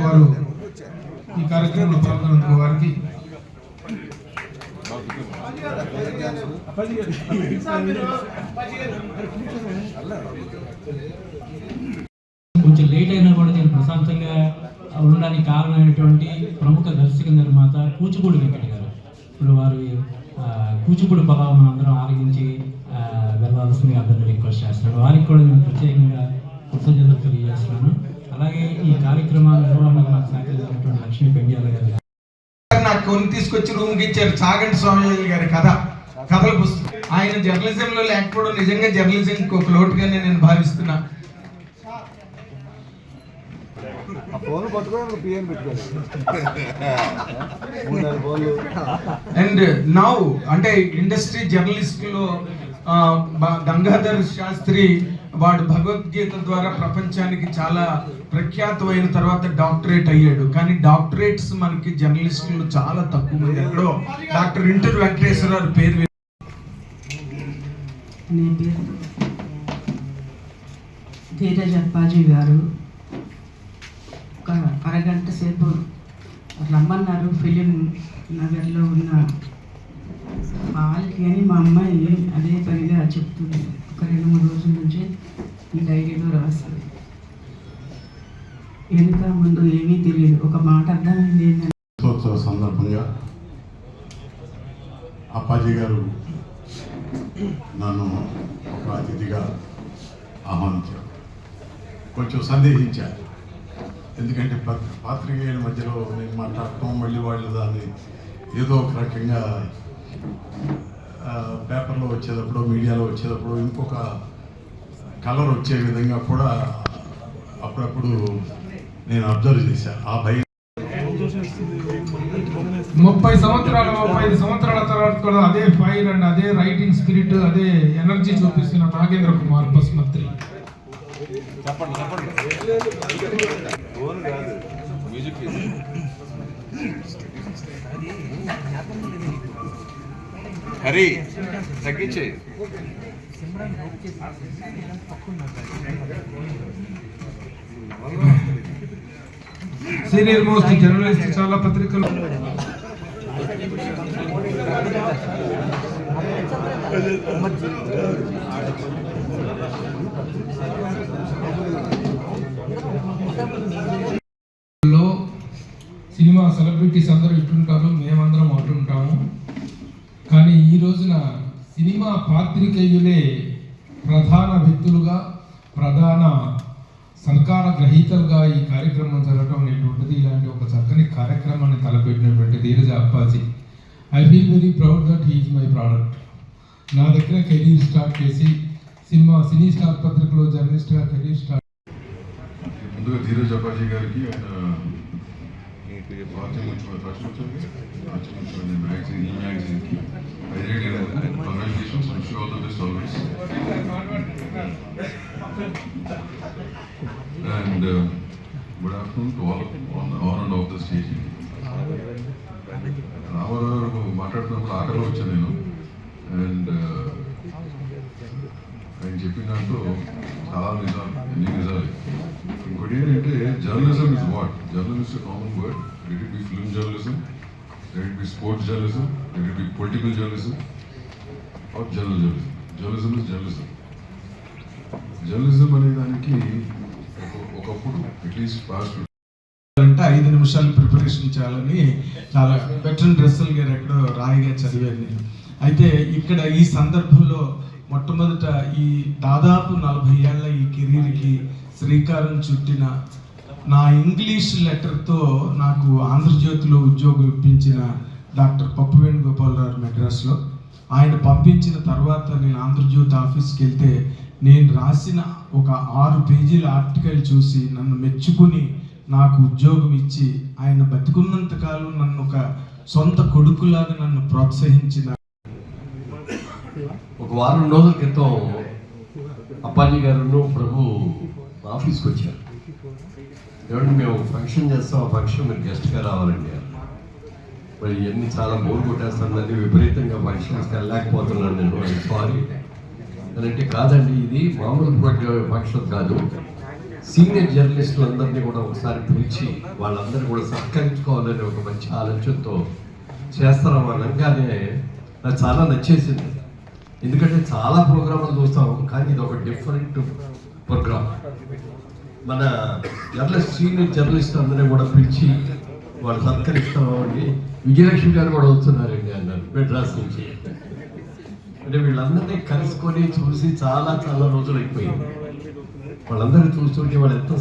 వారు ఈ కార్యక్రమంలో పాల్గొన్నందుకు వారికి
కొంచెం లేట్ అయినా కూడా నేను ప్రశాంతంగా ఉండడానికి కారణమైనటువంటి ప్రముఖ దర్శక నిర్మాత కూచిపూడి వెంకట గారు. ఇప్పుడు వారు కూచిపూడి పదాలను అందరం ఆరగించి వెళ్ళాల్సిందిగా అందరినీ రిక్వెస్ట్ చేస్తున్నాను. వారికి కూడా నేను ప్రత్యేకంగా కృతజ్ఞతలు తెలియజేస్తున్నాను. అలాగే ఈ కార్యక్రమాల నిర్వహణకు నాకు సహకరించినటువంటి లక్ష్మీ పెండియాల గారు
నాకు కొని తీసుకొచ్చి రూమ్కి ఇచ్చారు. చాగంటి స్వామి గారి కథల పుస్తకం. ఆయన జర్నలిజంలో లేకపోవడం నిజంగా జర్నలిజంకి ఒక లోటుగానే నేను భావిస్తున్నా. అండ్ నౌ అంటే ఇండస్ట్రీ జర్నలిస్టులో గంగాధర్ శాస్త్రి వాడు భగవద్గీత ద్వారా ప్రపంచానికి చాలా ప్రఖ్యాతమైన తర్వాత డాక్టరేట్ అయ్యాడు. కానీ డాక్టరేట్స్ మనకి జర్నలిస్టులు చాలా తక్కువ మంది. ఎక్కడో డాక్టర్ ఇంటర్ వెంకటేశ్వరరావు పేరు.
ధీరజ్ అప్పాజీ గారు ఒక అరగంట సేపు రమ్మన్నారు ఫిలిం నగర్లో ఉన్న హాల్కి అని. మా అమ్మాయి అదే పనిగా చెప్తుంది. ఒక 2-3 రోజుల నుంచి ఈ డైరీలో రాస్తుంది. వెనుక ముందు ఏమీ తెలియదు. ఒక మాట అర్థమైంది ఏంటంటే
సందర్భంగా అప్పాజీ గారు నన్ను ఒక అతిథిగా ఆహ్వానించారు. కొంచెం సందేహించారు, ఎందుకంటే పాత్రికేయుల మధ్యలో నేను మాట్లాడటం, మళ్ళీ వాళ్ళు దాన్ని ఏదో ఒక రకంగా పేపర్లో వచ్చేటప్పుడు, మీడియాలో వచ్చేటప్పుడు ఇంకొక కలర్ వచ్చే విధంగా కూడా అప్పుడప్పుడు నేను అబ్జర్వ్ చేశాను. ఆ భయం
35 సంవత్సరాల తర్వాత కూడా అదే ఫైర్ అండ్ అదే రైటింగ్ స్పిరిట్, అదే ఎనర్జీ చూపిస్తున్న నాగేంద్ర కుమార్ పసుమత్రి.
హరి తగ్గించే
సీనియర్ మోస్ట్ జర్నలిస్ట్ చాలా పత్రికలు సినిమా సెలబ్రిటీస్ అందరూ ఇట్టుంటారు, మేమందరం అటుంటాము. కానీ ఈ రోజున సినిమా పాత్రికేయులే ప్రధాన వ్యక్తులుగా, ప్రధాన సర్కార గ్రహీతలుగా ఈ కార్యక్రమం జరగడం అనేటువంటిది, ఇలాంటి ఒక చక్కని కార్యక్రమాన్ని తలపెట్టినటువంటి Dheeraja Appaji. I feel very proud that he is my product. నా దగ్గర కెరీర్ స్టార్ట్ చేసి సినీ స్టార్ పత్రికలో జర్నలిస్ట్గా కెరీర్ స్టార్ట్.
ముందుగా ధీరజ్ అప్పాజీ గారికి ఆయన మ్యాగజైన్ ఈ మ్యాగజైన్కి congratulations. Wish you all the best always. And good afternoon to all on and off the stage. Ramarao మాట్లాడుతున్నప్పుడు ఆటలో వచ్చాను నేను. అండ్ ఆయన చెప్పిన దాంట్లో చాలా నిజాలు, ఎన్ని నిజాలు. ఇంకోటి ఏంటంటే journalism is what? Journalism is common word. Let it be film journalism, let it be sports journalism, let it be political journalism are journalism. Journalism is journalism. Journalism అనే దానికి ఒకప్పుడు అట్లీస్ట్ పాస్ట్
అంటే 5 నిమిషాలు ప్రిపరేషన్ చేయాలని చాలా వెటరన్ డ్రెస్సల్ గారు ఎక్కడో రాయిగా చదివాను నేను. అయితే ఇక్కడ ఈ సందర్భంలో మొట్టమొదట ఈ దాదాపు 40 ఏళ్ల ఈ కెరీర్కి శ్రీకారం చుట్టిన నా ఇంగ్లీష్ లెటర్తో నాకు ఆంధ్రజ్యోతిలో ఉద్యోగం ఇప్పించిన డాక్టర్ పప్పు వేణుగోపాలరావు మెడ్రాస్లో, ఆయన పంపించిన తర్వాత నేను ఆంధ్రజ్యోతి ఆఫీస్కి వెళ్తే నేను రాసిన ఒక 6 పేజీల ఆర్టికల్ చూసి నన్ను మెచ్చుకుని నాకు ఉద్యోగం ఇచ్చి ఆయన బతికున్నంత కాలం నన్ను ఒక సొంత కొడుకులాగా నన్ను ప్రోత్సహించిన.
ఒక వారం రోజుల క్రితం అప్పాజీ గారు ప్రభు ఆఫీస్కి వచ్చారు. ఏమంటే మేము ఫంక్షన్ చేస్తాం, ఆ ఫంక్షన్ మీరు గెస్ట్గా రావాలండి. మరి ఇవన్నీ చాలా బోర్ కొట్టేస్తుందండి, విపరీతంగా ఫంక్షన్స్కి వెళ్ళలేకపోతున్నాను నేను, సారీ అంటే. కాదండి, ఇది మామూలు ఫంక్షన్ కాదు, సీనియర్ జర్నలిస్టులు అందరినీ కూడా ఒకసారి పిలిచి వాళ్ళందరూ కూడా సత్కరించుకోవాలని ఒక మంచి ఆలోచనతో చేస్తున్నాం అనగానే నాకు చాలా నచ్చేసింది. ఎందుకంటే చాలా ప్రోగ్రాములు చూస్తాం, కానీ ఇది ఒక డిఫరెంట్ ప్రోగ్రామ్. మన జర్నలిస్ట్ సీనియర్ జర్నలిస్ట్ అందరినీ కూడా పిలిచి వాళ్ళు సత్కరిస్తామండి. విజయలక్ష్మి గారు కూడా వస్తున్నారండి అన్నారు మెడ్రాస్ నుంచి. అంటే వీళ్ళందరినీ కలుసుకొని చూసి చాలా చాలా రోజులు అయిపోయింది. వాళ్ళందరూ చూస్తుంటే వాళ్ళు ఎంతో.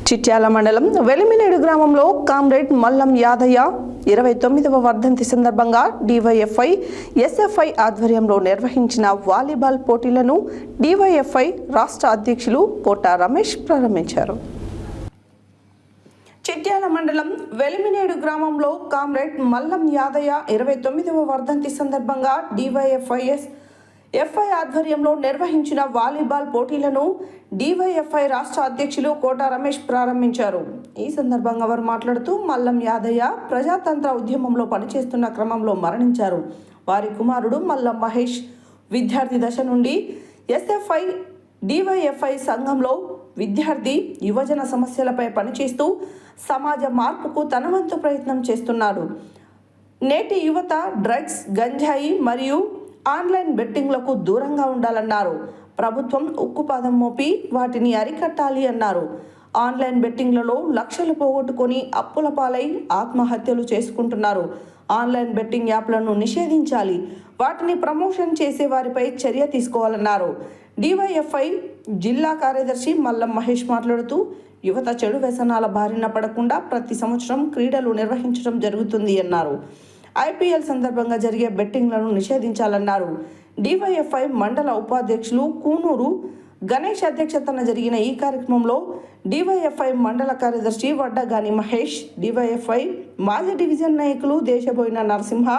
చిట్యాల మండలం వెలిమినేడు గ్రామంలో కామ్రేడ్ మల్లం యాదయ్య 29వ వర్ధంతి సందర్భంగా డివైఎఫ్ఐ ఎస్ఎఫ్ఐ ఆధ్వర్యంలో నిర్వహించిన వాలీబాల్ పోటీలను డివైఎఫ్ఐ రాష్ట్ర అధ్యక్షులు కోట రమేష్ ప్రారంభించారు. చిట్యాల మండలం వెలిమినేడు గ్రామంలో కామ్రేడ్ మల్లం యాదయ్య 29వ వర్ధంతి సందర్భంగా డివైఎఫ్ఐ ఆధ్వర్యంలో నిర్వహించిన వాలీబాల్ పోటీలను డివైఎఫ్ఐ రాష్ట్ర అధ్యక్షులు కోట రమేష్ ప్రారంభించారు. ఈ సందర్భంగా వారు మాట్లాడుతూ మల్లం యాదయ్య ప్రజాతంత్ర ఉద్యమంలో పనిచేస్తున్న క్రమంలో మరణించారు. వారి కుమారుడు మల్లం మహేష్ విద్యార్థి దశ నుండి ఎస్ఎఫ్ఐ డివైఎఫ్ఐ సంఘంలో విద్యార్థి యువజన సమస్యలపై పనిచేస్తూ సమాజ మార్పుకు తన వంతు ప్రయత్నం చేస్తున్నాడు. నేటి యువత డ్రగ్స్, గంజాయి మరియు ఆన్లైన్ బెట్టింగ్లకు దూరంగా ఉండాలన్నారు. ప్రభుత్వం ఉక్కుపాదం మోపి వాటిని అరికట్టాలి అన్నారు. ఆన్లైన్ బెట్టింగ్లలో లక్షలు పోగొట్టుకొని అప్పుల పాలై ఆత్మహత్యలు చేసుకుంటున్నారు. ఆన్లైన్ బెట్టింగ్ యాప్లను నిషేధించాలి, వాటిని ప్రమోషన్ చేసే వారిపై చర్య తీసుకోవాలన్నారు. డివైఎఫ్ఐ జిల్లా కార్యదర్శి మల్లం మహేష్ మాట్లాడుతూ యువత చెడు వ్యసనాల బారిన పడకుండా ప్రతి సంవత్సరం క్రీడలు నిర్వహించడం జరుగుతుంది అన్నారు. ఐపీఎల్ సందర్భంగా జరిగే బెట్టింగ్లను నిషేధించాలన్నారు. డివైఎఫ్ఐ మండల ఉపాధ్యక్షులు కూనూరు గణేష్ అధ్యక్షతన జరిగిన ఈ కార్యక్రమంలో డివైఎఫ్ఐ మండల కార్యదర్శి వడ్డగాని మహేష్, డివైఎఫ్ఐ మాజీ డివిజన్ నాయకులు దేశబోయిన నరసింహ,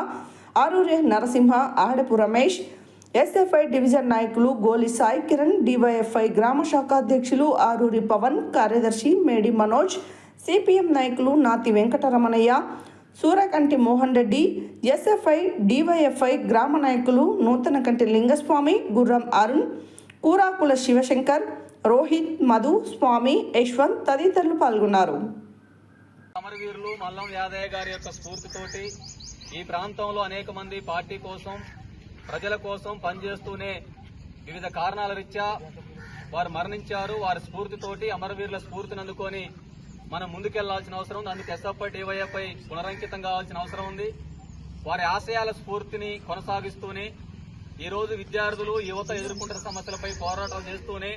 ఆరూరే నరసింహ, ఆడపు రమేష్, ఎస్ఎఫ్ఐ డివిజన్ నాయకులు గోలి సాయి కిరణ్, డివైఎఫ్ఐ గ్రామ శాఖ అధ్యక్షులు ఆరూరి పవన్, కార్యదర్శి మేడి మనోజ్, సిపిఎం నాయకులు నాతి వెంకటరమణయ్య, సూరకంటి మోహన్ రెడ్డి, ఎస్ఎఫ్ఐ, డివైఎఫ్ఐ గ్రామ నాయకులు నూతనకంటి లింగస్వామి, గుర్రం అరుణ్, కూరాకుల శివశంకర్, రోహిత్, మధు, స్వామి, యశ్వంత్ తదితరులు పాల్గొన్నారు.
అమరవీరులు మల్లం యాదయ్య గారి యొక్క స్ఫూర్తితోటి ఈ ప్రాంతంలో అనేక మంది పార్టీ కోసం, ప్రజల కోసం పనిచేస్తూనే వివిధ కారణాల రీత్యా వారు మరణించారు. వారి స్ఫూర్తితోటి, అమరవీరుల స్ఫూర్తిని అందుకొని మనం ముందుకెళ్లాల్సిన అవసరం ఉంది. అందుకు ఎస్ఎఫ్ఐ, డివైఎఫ్ఐ పునరంకితం కావాల్సిన అవసరం ఉంది. వారి ఆశయాల స్ఫూర్తిని కొనసాగిస్తూనే ఈరోజు విద్యార్థులు, యువత ఎదుర్కొంటున్న సమస్యలపై పోరాటం చేస్తూనే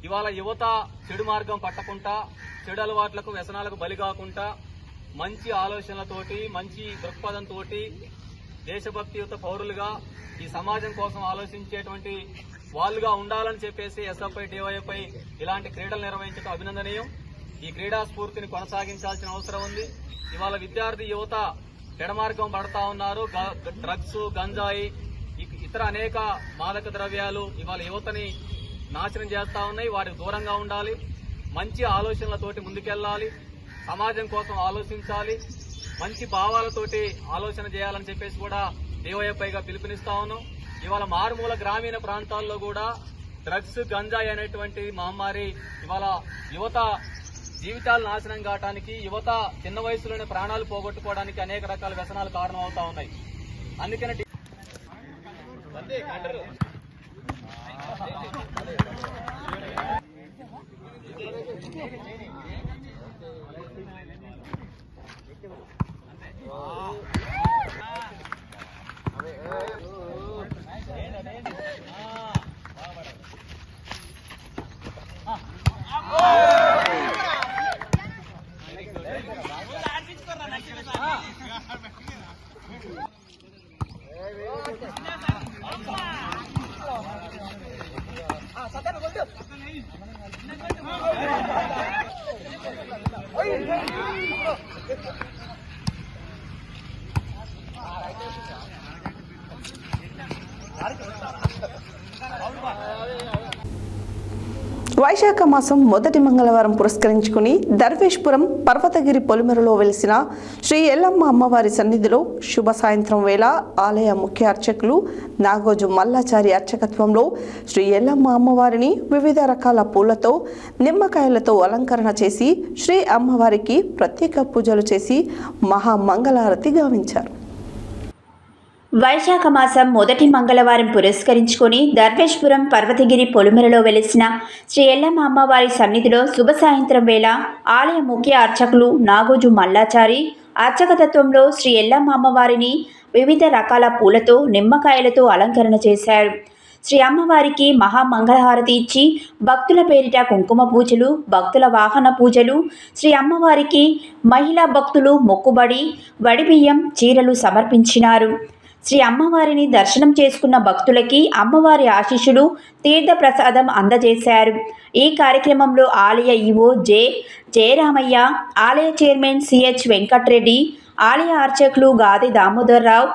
ఇవాళ యువత చెడు మార్గం పట్టకుండా, చెడు అలవాట్లకు, వ్యసనాలకు బలి కాకుండా మంచి ఆలోచనలతోటి, మంచి దృక్పథంతో దేశభక్తియుత పౌరులుగా ఈ సమాజం కోసం ఆలోచించేటువంటి వాళ్ళుగా ఉండాలని చెప్పేసి ఎస్ఎఫ్ఐ, డివైఎఫ్ఐ ఇలాంటి క్రీడలు నిర్వహించడం అభినందనీయం. ఈ క్రీడా స్ఫూర్తిని కొనసాగించాల్సిన అవసరం ఉంది. ఇవాళ విద్యార్థి యువత చెడమార్గం పడతా ఉన్నారు. డ్రగ్స్, గంజాయి, ఇతర అనేక మాదక ద్రవ్యాలు ఇవాళ యువతని నాశనం చేస్తా ఉన్నాయి. వారికి దూరంగా ఉండాలి. మంచి ఆలోచనలతోటి ముందుకెళ్లాలి. సమాజం కోసం ఆలోచించాలి. మంచి భావాలతోటి ఆలోచన చేయాలని చెప్పేసి కూడా డివైఎఫ్ఐగా పిలుపునిస్తా ఉన్నాం. ఇవాళ మారుమూల గ్రామీణ ప్రాంతాల్లో కూడా డ్రగ్స్, గంజాయి అనేటువంటి మహమ్మారి ఇవాళ యువత జీవితాలు నాశనం కావడానికి, యువత చిన్న వయసులోనే ప్రాణాలు పోగొట్టుకోవడానికి అనేక రకాల వ్యసనాలు కారణం అవుతా ఉన్నాయి. అందుకని
వైశాఖ మాసం మొదటి మంగళవారం పురస్కరించుకుని దర్వేష్పురం పర్వతగిరి పొలిమేరలో వెలిసిన శ్రీ ఎల్లమ్మ అమ్మవారి సన్నిధిలో శుభ సాయంత్రం వేళ ఆలయ ముఖ్య అర్చకులు నాగోజు మల్లాచారి అర్చకత్వంలో శ్రీ ఎల్లమ్మ అమ్మవారిని వివిధ రకాల పూలతో, నిమ్మకాయలతో అలంకరణ చేసి శ్రీ అమ్మవారికి ప్రత్యేక పూజలు చేసి మహామంగళారతి గావించారు.
వైశాఖ మాసం మొదటి మంగళవారం పురస్కరించుకొని దర్వేష్పురం పర్వతగిరి పొలిమేరలో వెలిసిన శ్రీ ఎల్లమ్మ అమ్మవారి సన్నిధిలో శుభ సాయంత్రం వేళ ఆలయ ముఖ్య అర్చకులు నాగోజు మల్లాచారి అర్చకతత్వంలో శ్రీ ఎల్లమ్మ అమ్మవారిని వివిధ రకాల పూలతో, నిమ్మకాయలతో అలంకరణ చేశారు. శ్రీ అమ్మవారికి మహామంగళహారతి ఇచ్చి భక్తుల పేరిట కుంకుమ పూజలు, భక్తుల వాహన పూజలు, శ్రీ అమ్మవారికి మహిళా భక్తులు మొక్కుబడి, వడిబియ్యం, చీరలు సమర్పించినారు. శ్రీ అమ్మవారిని దర్శనం చేసుకున్న భక్తులకి అమ్మవారి ఆశీస్సులు, తీర్థప్రసాదం అందజేశారు. ఈ కార్యక్రమంలో ఆలయ ఈవో జయరామయ్య, ఆలయ చైర్మన్ సిహెచ్ వెంకట్రెడ్డి, ఆలయ అర్చకులు గాది దామోదర్రావు,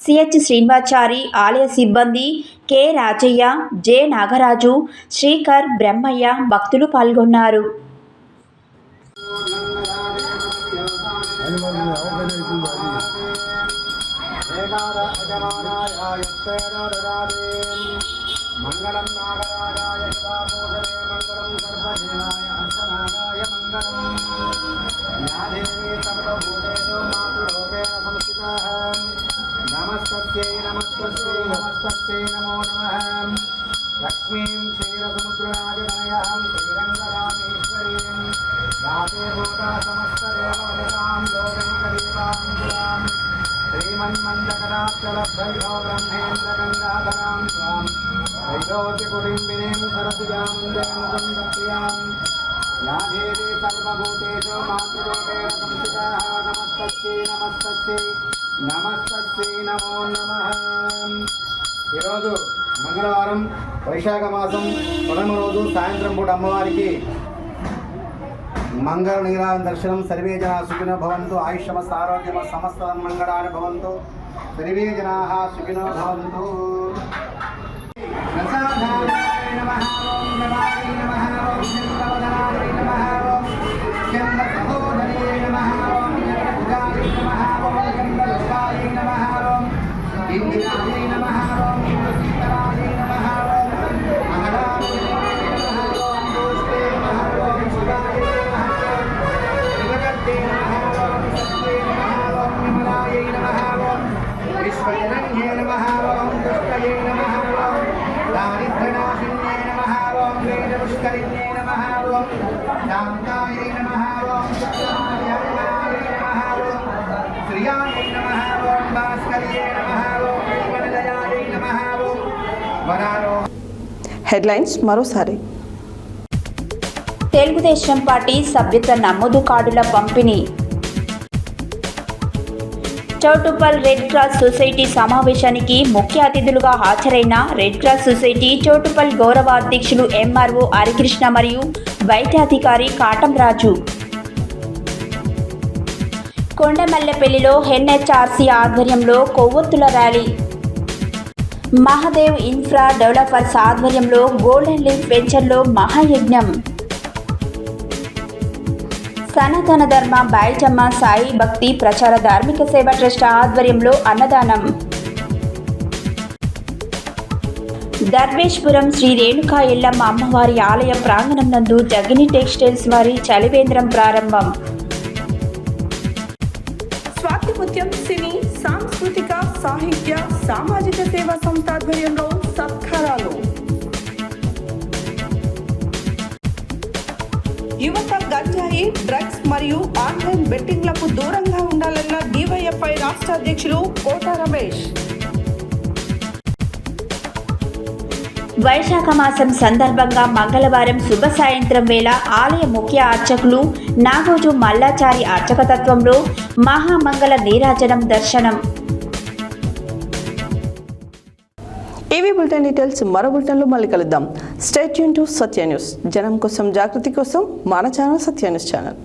సిహెచ్ శ్రీనివాచారి, ఆలయ సిబ్బంది కె రాజయ్య, జె నాగరాజు, శ్రీకర్, బ్రహ్మయ్య భక్తులు పాల్గొన్నారు.
మంగళం నాగరాజాయ శివాభూషణే మంగళం సర్వదేవాయ హర్షనాగాయ మంగళం. యా దేవీ సర్వభూతేషు మాతృరూపేణ సంస్థితః. నమస్తస్యై నమస్తస్యై నమస్తస్యై నమో నమః. లక్ష్మీం క్షీరసముద్రరాజతనయాం శ్రీరంగరామేశ్వరీం యాతే భూతా సమస్తదేవవనితాం లోకైకదేవాం పురాం శ్రీమన్మందకటాక్షలబ్ధైభో బ్రహ్మేంద్ర గంగాధరాం స్వాం వైదోగ్యకుటుంబినీం సరసిజాం జయముకుందప్రియాం యా దేవీ సర్వభూతేషు మాతృరూపేణ సంస్థితః. నమస్తస్యై నమస్తస్యై నమస్తస్యై నమో నమః. ఈరోజు మంగళవారం వైశాఖ మాసం ప్రథమ రోజు సాయంత్రం పూట అమ్మవారికి మంగళ నీరాజన దర్శనం. సర్వే జనా సుఖినో భవంతు. ఆయుష్యమస్త ఆరోగ్యమ సమస్త మంగళాని భవంతు. సర్వే జనాః సుఖినో భవంతు. నమః ఓం నమాయ నమః ఓం శంకరవదనాయ నమః ఓం
ఓం శాంతాయై నమః ఓం శుక్లాంబరాయ నమః ఓం శ్రియాయై నమః ఓం భాస్కర్యై నమః ఓం వనలయాయై నమః ఓం వరారో.
హెడ్లైన్స్ మరోసారి.
తెలుగుదేశం పార్టీ సభ్యత్వ నమోదు కార్డుల పంపిణీ. చౌటుప్పల్ రెడ్ క్రాస్ సొసైటీ సమావేశానికి ముఖ్య అతిథులుగా హాజరైన రెడ్ క్రాస్ సొసైటీ చౌటుప్పల్ గౌరవ అధ్యక్షులు ఎంఆర్ఓ హరికృష్ణ మరియు వైద్యాధికారి కాటంరాజు. కొండమల్లెపల్లిలో ఎన్హెచ్ఆర్సీ ఆధ్వర్యంలో కొవ్వొత్తుల ర్యాలీ. మహాదేవ్ ఇన్ఫ్రా డెవలపర్స్ ఆధ్వర్యంలో గోల్డెన్ లీఫ్ వెంచర్లో మహాయజ్ఞం. సనాతన ధర్మ బాయిజమ్మ సాయి భక్తి ప్రచార ధార్మిక సేవ ట్రస్ట్ ఆధ్వర్యంలో అన్నదానం. దర్వేష్పురం శ్రీ రేణుకా ఎల్లమ్మ అమ్మవారి ఆలయ ప్రాంగణం నందు జగిని టెక్స్టైల్స్ వారి చలివేంద్రం ప్రారంభం.
స్వాతిముత్యం సినీ సాంస్కృతిక సాహిత్య సామాజిక సేవా సంస్థ ఆధ్వర్యంలో సత్కారాలు. యువత గంజాయి డ్రగ్స్ మరియు ఆన్లైన్ బెట్టింగ్లకు దూరంగా ఉండాలన్న డివైఎఫ్ఐ రాష్ట్ర అధ్యక్షులు కోట రమేష్.
వైశాఖ మాసం సందర్భంగా మంగళవారం శుభ సాయంత్రం వేళ ఆలయ ముఖ్య అర్చకులు నాగోజు మల్లాచారి అర్చకతత్వంలో మహామంగళ నీరాజనం దర్శనం.
ఈవీ బులెటిన్ డీటెయిల్స్ మరో బులెటిన్లో మళ్ళీ కలుద్దాం. Stay tune to Satya news. జనం కోసం జాగృతి కోసం మన ఛానల్ సత్య న్యూస్ ఛానల్.